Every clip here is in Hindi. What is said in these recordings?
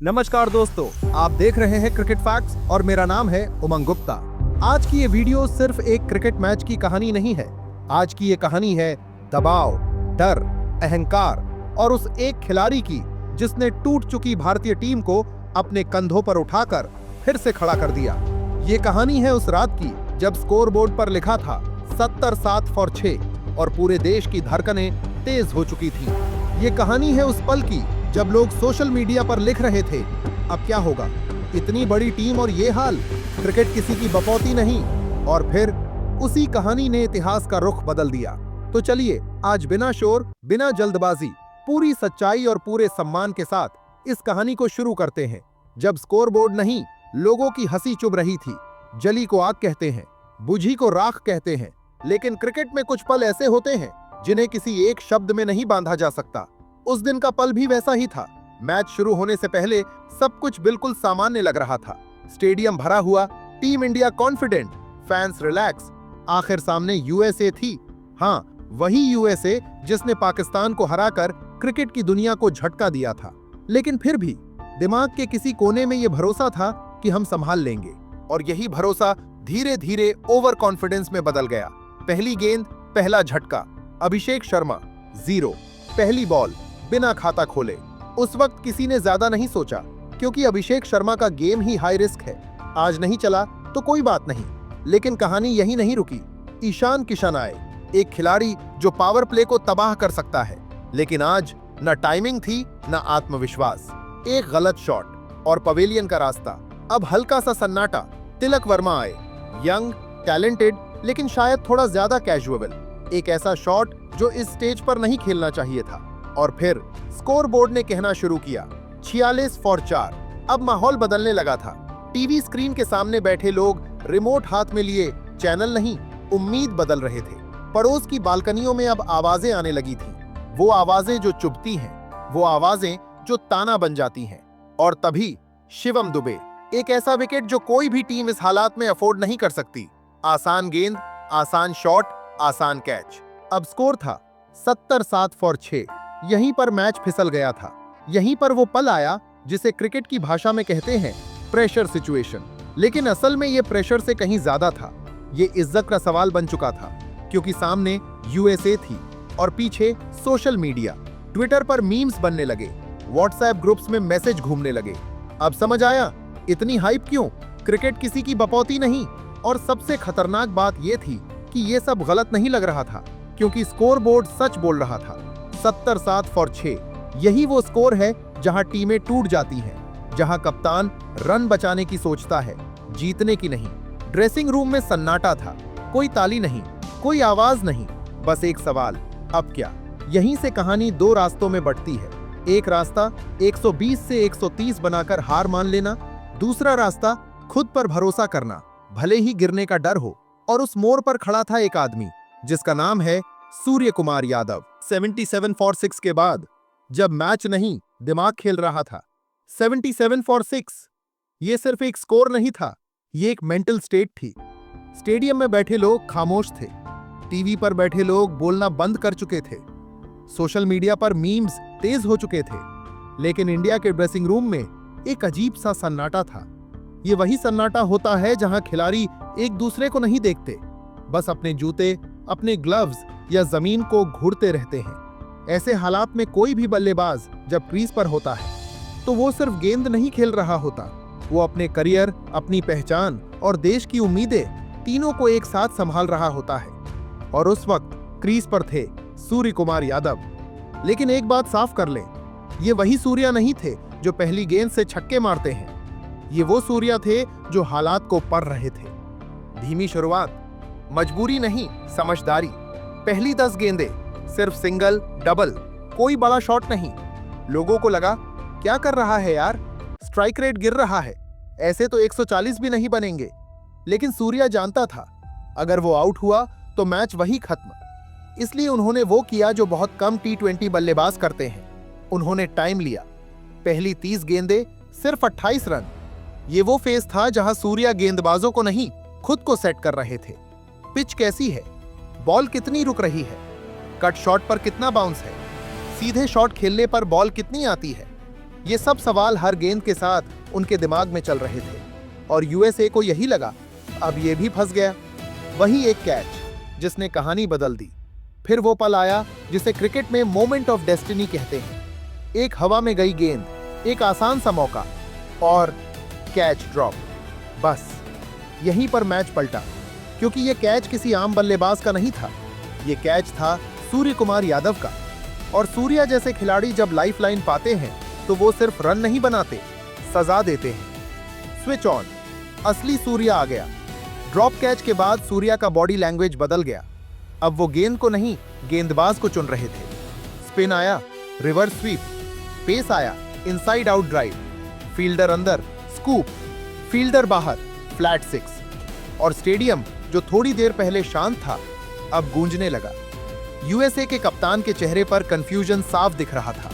नमस्कार दोस्तों, आप देख रहे हैं क्रिकेट फैक्ट्स और मेरा नाम है उमंग गुप्ता। आज की ये वीडियो सिर्फ एक क्रिकेट मैच की कहानी नहीं है। आज की ये कहानी है दबाव, डर, अहंकार और उस एक खिलाड़ी की जिसने टूट चुकी भारतीय टीम को अपने कंधों पर उठाकर फिर से खड़ा कर दिया। ये कहानी है उस रात की जब स्कोरबोर्ड पर लिखा था 70-7 फॉर 6 और पूरे देश की धड़कनें तेज हो चुकी थी। ये कहानी है उस पल की जब लोग सोशल मीडिया पर लिख रहे थे, अब क्या होगा, इतनी बड़ी टीम और ये हाल, क्रिकेट किसी की बपौती नहीं। और फिर उसी कहानी ने इतिहास का रुख बदल दिया। तो चलिए आज बिना शोर, बिना जल्दबाजी, पूरी सच्चाई और पूरे सम्मान के साथ इस कहानी को शुरू करते हैं। जब स्कोरबोर्ड नहीं, लोगों की हंसी चुभ रही थी। जली को आग कहते हैं, बुझी को राख कहते हैं, लेकिन क्रिकेट में कुछ पल ऐसे होते हैं जिन्हें किसी एक शब्द में नहीं बांधा जा सकता। उस दिन का पल भी वैसा ही था। मैच शुरू होने से पहले सब कुछ बिल्कुल सामान्य लग रहा था। स्टेडियम भरा हुआ, team India confident, fans relax. आखिर सामने यूएसए थी। हाँ, वही यूएसए जिसने पाकिस्तान को हराकर क्रिकेट की दुनिया को झटका दिया था। लेकिन फिर भी दिमाग के किसी कोने में यह भरोसा था कि हम संभाल लेंगे। और यही भरोसा धीरे धीरे ओवर कॉन्फिडेंस में बदल गया। पहली गेंद, पहला झटका। अभिषेक शर्मा 0, पहली बॉल, बिना खाता खोले। उस वक्त किसी ने ज्यादा नहीं सोचा, क्योंकि अभिषेक शर्मा का गेम ही हाई रिस्क है। आज नहीं चला तो कोई बात नहीं, लेकिन कहानी यही नहीं रुकी। ईशान किशन आए, एक खिलाड़ी जो पावर प्ले को तबाह कर सकता है। लेकिन आज न टाइमिंग थी न आत्मविश्वास। एक गलत शॉट और पवेलियन का रास्ता। अब हल्का सा सन्नाटा। तिलक वर्मा आए, यंग, टैलेंटेड, लेकिन शायद थोड़ा ज्यादा कैजुअल। एक ऐसा शॉट जो इस स्टेज पर नहीं खेलना चाहिए था। और फिर स्कोरबोर्ड ने कहना शुरू किया 46 फॉर 4। अब माहौल बदलने लगा था। टीवी स्क्रीन के सामने बैठे लोग रिमोट हाथ में लिए चैनल नहीं, उम्मीद बदल रहे थे। पड़ोस की बालकनियों में अब आवाजें आने लगी थी। वो आवाजें जो चुभती हैं, वो आवाजें जो ताना बन जाती हैं। और तभी शिवम दुबे, एक ऐसा विकेट जो कोई भी टीम इस हालात में अफोर्ड नहीं कर सकती। आसान गेंद, आसान शॉट, आसान कैच। अब स्कोर था 70-7 फॉर 6। यहीं पर मैच फिसल गया था। यहीं पर वो पल आया जिसे क्रिकेट की भाषा में कहते हैं प्रेशर सिचुएशन। लेकिन असल में ये प्रेशर से कहीं ज्यादा था। ये इज्जत का सवाल बन चुका था, क्योंकि सामने यूएसए थी और पीछे सोशल मीडिया। ट्विटर पर मीम्स बनने लगे, व्हाट्सएप ग्रुप्स में मैसेज घूमने लगे। अब समझ आया इतनी हाइप क्यों। क्रिकेट किसी की बपौती नहीं। और सबसे खतरनाक बात यह थी कि ये सब गलत नहीं लग रहा था, क्योंकि स्कोरबोर्ड सच बोल रहा था। 70-7 फॉर 6। यही वो स्कोर है जहां टीमें टूट जाती हैं, जहां कप्तान रन बचाने की सोचता है, जीतने की नहीं। ड्रेसिंग रूम में सन्नाटा था। कोई ताली नहीं, कोई आवाज नहीं, बस एक सवाल, अब क्या। यहीं से कहानी दो रास्तों में बंटती है। एक रास्ता 120 से 130 बनाकर हार मान लेना, दूसरा रास्ता खुद पर भरोसा करना, भले ही गिरने का डर हो। और उस मोड़ पर खड़ा था एक आदमी जिसका नाम है सूर्य कुमार यादव। 77 फॉर 6 के बाद, जब मैच नहीं दिमाग खेल रहा था। 77 फॉर 6 ये सिर्फ एक स्कोर नहीं था, ये एक मेंटल स्टेट थी। स्टेडियम में बैठे लोग खामोश थे। टीवी पर बैठे लोग बोलना बंद कर चुके थे। सोशल मीडिया पर मीम्स तेज हो चुके थे। लेकिन इंडिया के ड्रेसिंग रूम में एक अजीब सा सन्नाटा था। ये वही सन्नाटा होता है जहां खिलाड़ी एक दूसरे को नहीं देखते, बस अपने जूते, अपने ग्लव्स या जमीन को घूरते रहते हैं। ऐसे हालात में कोई भी बल्लेबाज जब क्रीज पर होता है तो वो सिर्फ गेंद नहीं खेल रहा होता, वो अपने करियर, अपनी पहचान और देश की उम्मीदें तीनों को एक साथ संभाल रहा होता है। और उस वक्त क्रीज पर थे सूर्य कुमार यादव। लेकिन एक बात साफ कर लें, ये वही सूर्या नहीं थे जो पहली गेंद से छक्के मारते हैं। ये वो सूर्या थे जो हालात को पढ़ रहे थे। धीमी शुरुआत, मजबूरी नहीं, समझदारी। पहली 10 गेंदें सिर्फ सिंगल, डबल, कोई बड़ा शॉट नहीं। लोगों को लगा क्या कर रहा है यार, स्ट्राइक रेट गिर रहा है, ऐसे तो 140 भी नहीं बनेंगे। लेकिन सूर्या जानता था अगर वो आउट हुआ तो मैच वही खत्म। इसलिए उन्होंने वो किया जो बहुत कम T20 बल्लेबाज करते हैं, उन्होंने टाइम लिया। पहली 30 गेंदें सिर्फ 28 रन। ये वो फेज था जहां सूर्या गेंदबाजों को नहीं, खुद को सेट कर रहे थे। पिच कैसी है, बॉल कितनी रुक रही है, कट शॉट पर कितना बाउंस है, सीधे शॉट खेलने पर बॉल कितनी आती है। ये सब सवाल हर गेंद के साथ उनके दिमाग में चल रहे थे और यूएसए को यही लगा, अब ये भी फंस गया। वही एक कैच जिसने कहानी बदल दी। फिर वो पल आया जिसे क्रिकेट में मोमेंट ऑफ डेस्टिनी कहते हैं। एक हवा में गई गेंद, एक आसान सा मौका और कैच ड्रॉप। बस यहीं पर मैच पलटा, क्योंकि ये कैच किसी आम बल्लेबाज का नहीं था। ये कैच था सूर्य कुमार यादव का। और सूर्या जैसे खिलाड़ी जब लाइफलाइन पाते हैं तो वो सिर्फ रन नहीं बनाते, सजा देते हैं। स्विच ऑन, असली सूर्या आ गया। ड्रॉप कैच के बाद सूर्या का बॉडी लैंग्वेज बदल गया। अब वो गेंद को नहीं, गेंदबाज को चुन रहे थे। स्पिन आया, रिवर्स स्वीप, पेस आया, इनसाइड आउट ड्राइव, फील्डर अंदर, स्कूप, फील्डर बाहर, फ्लैट सिक्स। और स्टेडियम जो थोड़ी देर पहले शांत था अब गूंजने लगा। यूएसए के कप्तान के चेहरे पर कंफ्यूजन साफ दिख रहा था।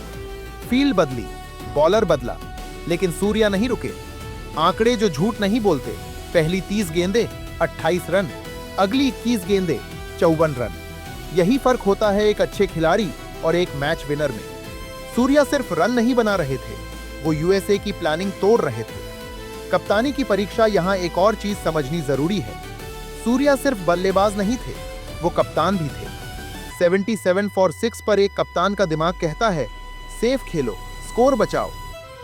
फील्ड बदली, बॉलर बदला, लेकिन सूर्या नहीं रुके। आंकड़े जो झूठ नहीं बोलते। पहली 30 गेंदें 28 रन, अगली 21 गेंदें 54 रन। यही फर्क होता है एक अच्छे खिलाड़ी और एक मैच विनर में। सूर्या सिर्फ रन नहीं बना रहे थे, वो यूएसए की प्लानिंग तोड़ रहे थे। कप्तानी की परीक्षा यहां एक और चीज समझनी जरूरी है। सूर्या सिर्फ बल्लेबाज नहीं थे, वो कप्तान भी थे। 77 फॉर 6 पर एक कप्तान का दिमाग कहता है सेफ खेलो, स्कोर बचाओ,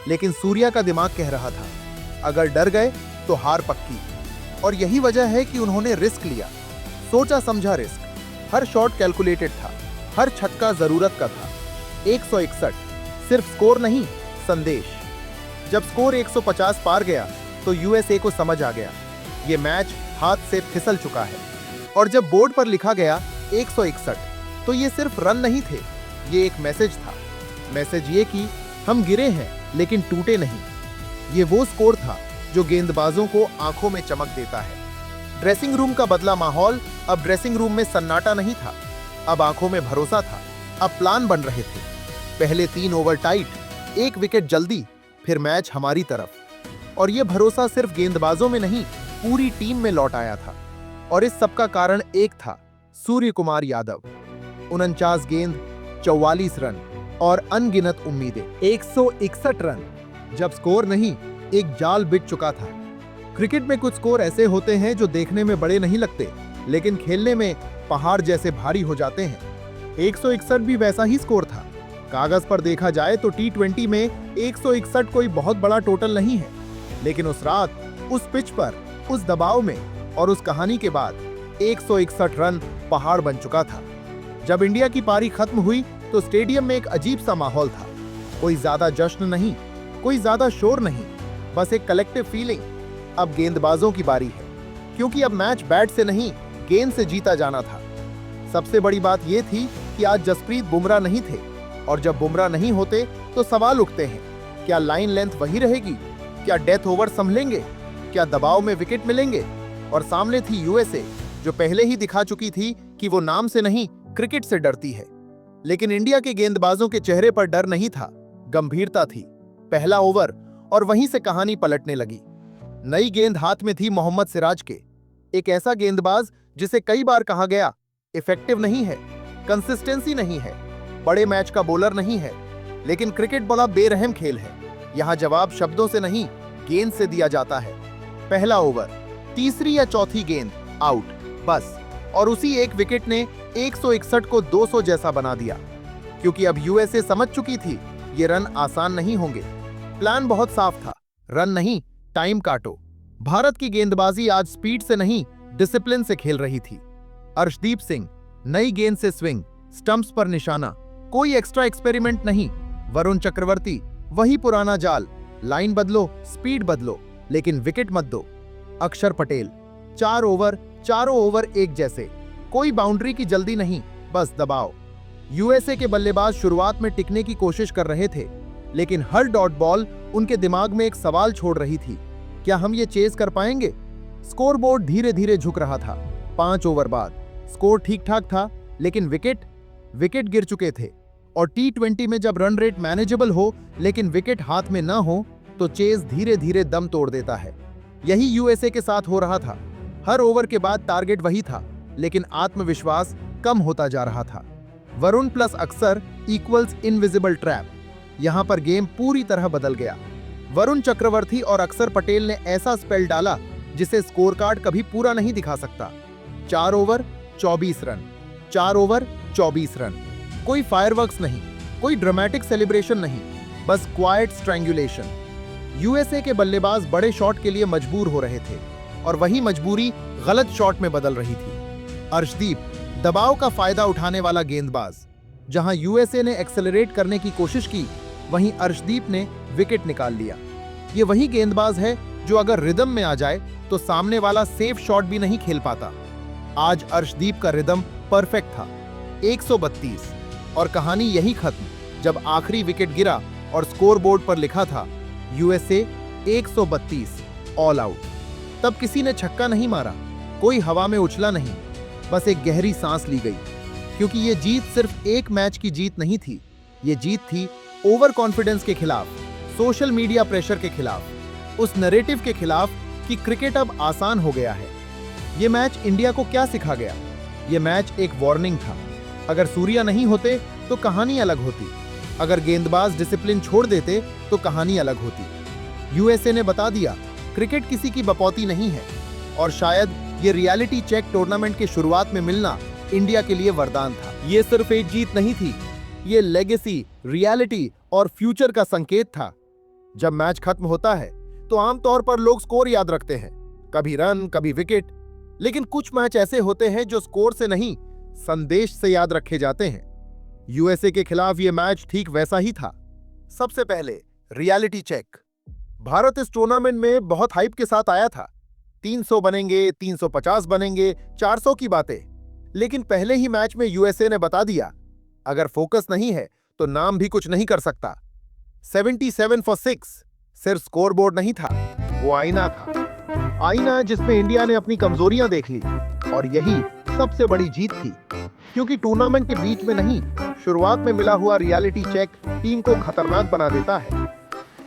लेकिन सूर्या का दिमाग कह रहा था अगर डर गए तो हार पक्की। और यही वजह है कि उन्होंने रिस्क लिया, सोचा समझा रिस्क। हर शॉट कैलकुलेटेड था, हर छक्का जरूरत का था। 161, सिर्फ स्कोर नहीं, संदेश। जब स्कोर 150 पार गया तो यूएसए को समझ आ गया ये मैच हाथ से फिसल चुका है। और जब बोर्ड पर लिखा गया 161, तो ये सिर्फ रन नहीं थे, ये एक मैसेज था। मैसेज ये कि हम गिरे हैं लेकिन टूटे नहीं। ये वो स्कोर था जो गेंदबाजों को आंखों में चमक देता है। ड्रेसिंग रूम का बदला माहौल। अब ड्रेसिंग रूम में सन्नाटा नहीं था, अब आंखों में भरोसा था। अब प्लान बन रहे थे। पहले 3 ओवर टाइट, 1 विकेट जल्दी, फिर मैच हमारी तरफ। और ये भरोसा सिर्फ गेंदबाजों में नहीं, पूरी टीम में लौट आया था। और इस सब का कारण एक था, सूर्य कुमार यादव। 49 गेंद, 44 रन और अनगिनत उम्मीदें। 161 रन। जब स्कोर नहीं, एक जाल बिछ चुका था। क्रिकेट में कुछ स्कोर ऐसे होते हैं जो देखने में बड़े नहीं लगते, लेकिन खेलने में पहाड़ जैसे भारी हो जाते हैं। 161 भी वैसा ही स्कोर था। कागज पर देखा जाए तो T20 में 161 कोई बहुत बड़ा टोटल नहीं है, लेकिन उस रात, उस पिच पर, उस दबाव में और उस कहानी के बाद 161 रन पहाड़ बन चुका था। जब इंडिया की पारी खत्म हुई तो स्टेडियम में एक अजीब सा माहौल था। कोई ज्यादा जश्न नहीं, कोई ज्यादा शोर नहीं, बस एक कलेक्टिव फीलिंग। अब गेंदबाजों की बारी है, क्योंकि अब मैच बैट से नहीं, गेंद से जीता जाना था। सबसे बड़ी बात यह थी कि आज जसप्रीत बुमराह नहीं थे, और जब बुमराह नहीं होते तो सवाल उठते हैं, क्या लाइन लेंथ वही रहेगी? क्या डेथ ओवर संभलेंगे? क्या दबाव में विकेट मिलेंगे? और सामने थी यूएसए, जो पहले ही दिखा चुकी थी कि वो नाम से नहीं, क्रिकेट से डरती है। लेकिन इंडिया के गेंदबाजों के चेहरे पर डर नहीं था, गंभीरता थी। पहला ओवर और वहीं से कहानी पलटने लगी। नई गेंद हाथ में थी मोहम्मद सिराज के। एक ऐसा गेंदबाज जिसे कई बार कहा गया इफेक्टिव नहीं है, कंसिस्टेंसी नहीं है, बड़े मैच का बॉलर नहीं है। लेकिन क्रिकेट बड़ा बेरहम खेल है। यहां जवाब शब्दों से नहीं, गेंद से दिया जाता है। पहला ओवर, तीसरी या चौथी गेंद, आउट, बस। और उसी एक विकेट ने 161 को 200 जैसा बना दिया, क्योंकि अब यूएसए समझ चुकी थी ये रन आसान नहीं होंगे। प्लान बहुत साफ था, रन नहीं, टाइम काटो। भारत की गेंदबाजी आज स्पीड से नहीं, डिसिप्लिन से खेल रही थी। अर्शदीप सिंह, नई गेंद से स्विंग, स्टंप्स पर निशाना, कोई एक्स्ट्रा एक्सपेरिमेंट नहीं। वरुण चक्रवर्ती, वही पुराना जाल, लाइन बदलो, स्पीड बदलो, लेकिन विकेट मत दो। अक्षर पटेल, 4 ओवर, चारों ओवर एक जैसे, कोई बाउंड्री की जल्दी नहीं, बस दबाओ। यूएसए के बल्लेबाज शुरुआत में टिकने की कोशिश कर रहे थे, लेकिन हर डॉट बॉल उनके दिमाग में एक सवाल छोड़ रही थी, क्या हम ये चेज कर पाएंगे? स्कोरबोर्ड धीरे धीरे झुक रहा था। 5 ओवर बाद स्कोर ठीक ठाक था, लेकिन विकेट गिर चुके थे। और T20 में जब रन रेट मैनेजेबल हो लेकिन विकेट हाथ में ना हो तो चेज धीरे धीरे दम तोड़ देता है। यही यूएसए के साथ हो रहा था। हर ओवर के बाद टारगेट वही था, लेकिन आत्मविश्वास कम होता जा रहा था। वरुण प्लस अक्सर इक्वल्स इनविजिबल ट्रैप। यहाँ पर गेम पूरी तरह बदल गया। वरुण चक्रवर्ती और अक्षर पटेल ने ऐसा स्पेल डाला जिसे स्कोर कार्ड कभी पूरा नहीं दिखा सकता। 4 ओवर 24 रन, 4 ओवर 24 रन। कोई फायरवर्क्स नहीं, कोई ड्रामेटिक सेलिब्रेशन नहीं, बस क्वाइट स्ट्रैंगुलेशन। यूएसए के बल्लेबाज बड़े शॉट के लिए मजबूर हो रहे थे और वही मजबूरी गलत शॉट में बदल रही थी। अर्शदीप, दबाव का फायदा उठाने वाला गेंदबाज। जहां यूएसए ने एक्सेलरेट करने की कोशिश की, वहीं अर्शदीप ने विकेट निकाल लिया। ये वही गेंदबाज है जो अगर रिदम में आ जाए तो सामने वाला सेफ शॉट भी नहीं खेल पाता। आज अर्शदीप का रिदम परफेक्ट था। 132 और कहानी यही खत्म जब आखिरी विकेट गिरा और स्कोर बोर्ड पर लिखा था यूएसए 132 ऑल आउट। तब किसी ने छक्का नहीं मारा, कोई हवा में उछला नहीं, बस एक गहरी सांस ली गई, क्योंकि ये जीत सिर्फ एक मैच की जीत नहीं थी। ये जीत थी ओवर कॉन्फिडेंस के खिलाफ, सोशल मीडिया प्रेशर के खिलाफ, उस नैरेटिव के खिलाफ कि क्रिकेट अब आसान हो गया है। ये मैच इंडिया को क्या सिखा गया? ये मैच एक वार्निंग था। अगर सूर्या नहीं होते तो कहानी अलग होती। अगर गेंदबाज डिसिप्लिन छोड़ देते तो कहानी अलग होती। यूएसए ने बता दिया क्रिकेट किसी की बपौती नहीं है, और शायद ये रियलिटी चेक टूर्नामेंट के शुरुआत में मिलना इंडिया के लिए वरदान था। ये सिर्फ एक जीत नहीं थी, ये लेगेसी, रियलिटी और फ्यूचर का संकेत था। जब मैच खत्म होता है तो आमतौर पर लोग स्कोर याद रखते हैं, कभी रन, कभी विकेट, लेकिन कुछ मैच ऐसे होते हैं जो स्कोर से नहीं, संदेश से याद रखे जाते हैं। यूएसए के खिलाफ यह मैच ठीक वैसा ही था। सबसे पहले रियलिटी चेक। भारत इस टूर्नामेंट में बहुत हाइप के साथ आया था। 300 बनेंगे, 350 बनेंगे, 400 की बातें। लेकिन पहले ही मैच में यूएसए ने बता दिया, अगर फोकस नहीं है तो नाम भी कुछ नहीं कर सकता। 77 फॉर 6 सिर्फ स्कोरबोर्ड नहीं था, वो आईना था। आईना जिसमें इंडिया ने अपनी कमजोरियां देख ली, और यही सबसे बड़ी जीत थी, क्योंकि टूर्नामेंट के बीच में नहीं, शुरुआत में मिला हुआ रियलिटी चेक टीम को खतरनाक बना देता है।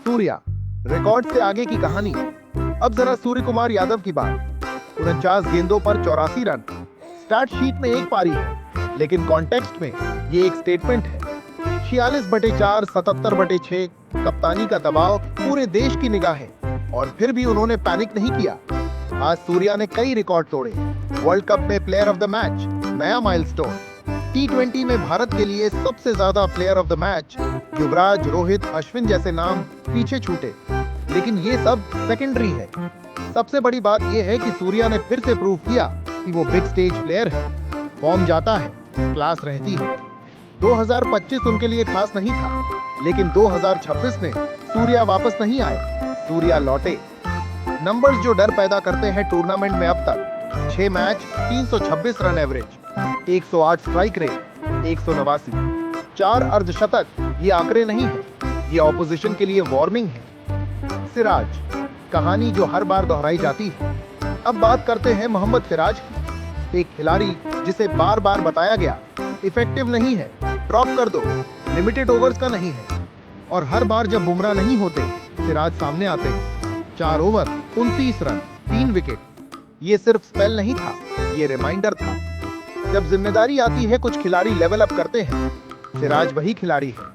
सूर्या, रिकॉर्ड से आगे की कहानी। अब जरा सूर्य कुमार यादव की बात। 49 गेंदों पर 84 रन। स्टार्ट शीट में एक पारी है, लेकिन कॉन्टेक्स्ट में ये एक स्टेटमेंट है। 46/4, 77/6, कप्तानी का दबाव, पूरे देश की निगाहें, और फिर भी उन्होंने पैनिक नहीं किया। आज सूर्या ने कई रिकॉर्ड तोड़े। वर्ल्ड कप में प्लेयर ऑफ द मैच, नया माइलस्टोन। T20 में भारत के लिए सबसे ज्यादा प्लेयर ऑफ द मैच, युवराज, रोहित, अश्विन जैसे नाम पीछे छूटे, लेकिन ये सब सेकेंडरी है। सबसे बड़ी बात यह है कि सूर्या ने फिर से प्रूव किया कि वो बिग स्टेज प्लेयर है। फॉर्म जाता है, क्लास रहती है। 2025 उनके लिए खास नहीं था, लेकिन 2026 में सूर्या वापस नहीं आए, सूर्या लौटे। नंबर्स जो डर पैदा करते हैं टूर्नामेंट में अब तक। 6 match, 326 run average, 108 strike rate, 189, 4 अर्धशतक। ये आंकड़े नहीं है, ये ऑपोजिशन के लिए वार्निंग है। सिराज, कहानी जो हर बार दोहराई जाती है। अब बात करते हैं मोहम्मद सिराज की। एक खिलाड़ी जिसे बार बार बताया गया इफेक्टिव नहीं है, ड्रॉप कर दो, लिमिटेड ओवर्स का नहीं है, और हर बार जब बुमराह नहीं होते, सिराज सामने आते हैं। 4 ओवर 29 रन, 3 विकेट। ये सिर्फ स्पेल नहीं था, ये रिमाइंडर था। जब जिम्मेदारी आती है, कुछ खिलाड़ी लेवल अप करते हैं। सिराज वही खिलाड़ी है।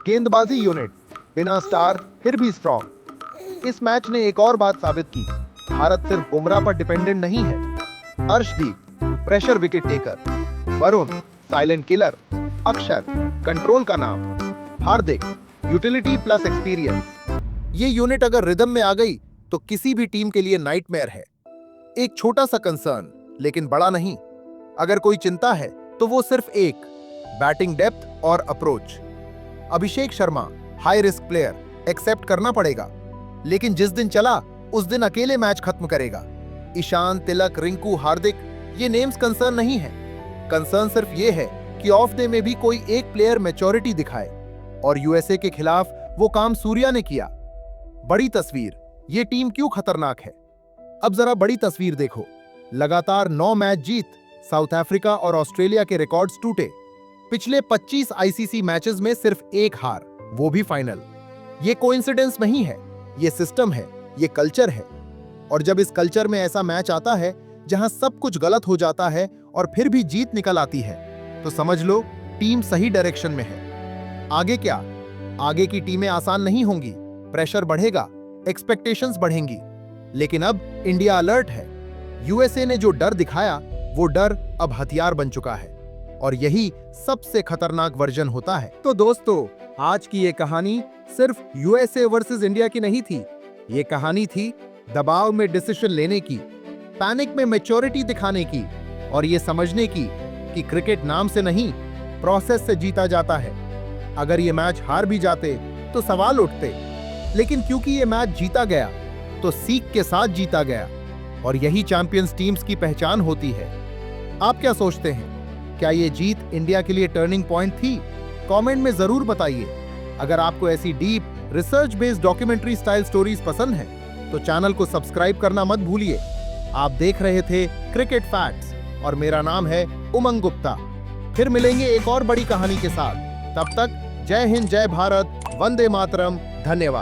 गेंदबाजी यूनिट, बिना स्टार फिर भी स्ट्रॉन्ग। इस मैच ने एक और बात साबित की, भारत सिर्फ बुमराह पर डिपेंडेंट नहीं है। Arshdeep, pressure wicket taker. Varun, silent killer. अक्षर, कंट्रोल का नाम। हार्दिक, यूटिलिटी प्लस एक्सपीरियंस। ये यूनिट अगर रिदम में आ गई तो किसी भी टीम के लिए नाइटमेयर है। एक छोटा सा कंसर्न, लेकिन बड़ा नहीं। अगर कोई चिंता है तो वो सिर्फ एक, बैटिंग डेप्थ और approach. Abhishek Sharma, high risk player, accept करना पड़ेगा, लेकिन जिस दिन चला उस दिन अकेले मैच खत्म करेगा। ईशान, तिलक, रिंकू, हार्दिक, ये नेम्स कंसर्न नहीं है। कंसर्न सिर्फ ये है कि ऑफ डे में भी कोई एक प्लेयर मैच्योरिटी दिखाए, और यूएसए के खिलाफ वो काम सूर्या ने किया। बड़ी तस्वीर, ये टीम क्यों खतरनाक है। अब जरा बड़ी तस्वीर देखो। लगातार 9 मैच जीत, साउथ अफ्रीका और ऑस्ट्रेलिया के रिकॉर्ड्स टूटे। पिछले 25 आईसीसी मैचेस में सिर्फ एक हार, वो भी फाइनल। ये कोइंसिडेंस नहीं है, ये सिस्टम है, ये कल्चर है। और जब इस कल्चर में ऐसा मैच आता है जहां सब कुछ गलत हो जाता है और फिर भी जीत निकल आती है, तो समझ लो टीम सही डायरेक्शन में है। आगे क्या? आगे की टीमें आसान नहीं होंगी, प्रेशर बढ़ेगा, एक्सपेक्टेशंस बढ़ेंगी। लेकिन अब इंडिया अलर्ट है। यूएसए ने जो डर दिखाया वो डर अब हथियार बन चुका है और यही सबसे खतरनाक वर्जन होता है। तो दोस्तों, आज की ये कहानी सिर्फ यूएसए वर्सेस इंडिया की नहीं थी। ये कहानी थी दबाव में डिसीजन लेने की, पैनिक में मैच्योरिटी दिखाने की और ये समझने की कि क्रिकेट नाम से नहीं, प्रोसेस से जीता जाता है। अगर ये मैच हार भी जाते तो सवाल उठते, लेकिन क्योंकि ये मैच जीता गया तो सीख के साथ जीता गया और यही चैंपियंस टीम्स की पहचान होती है। आप क्या सोचते हैं? क्या ये जीत इंडिया के लिए टर्निंग पॉइंट थी? कमेंट में जरूर बताइए। अगर आपको ऐसी deep research based documentary style stories पसंद है तो चैनल को सब्सक्राइब करना मत भूलिए। आप देख रहे थे क्रिकेट फैक्ट्स और मेरा नाम है उमंग गुप्ता। फिर मिलेंगे एक और बड़ी कहानी के साथ। तब तक जय हिंद, जय भारत, वंदे मातरम। धन्यवाद।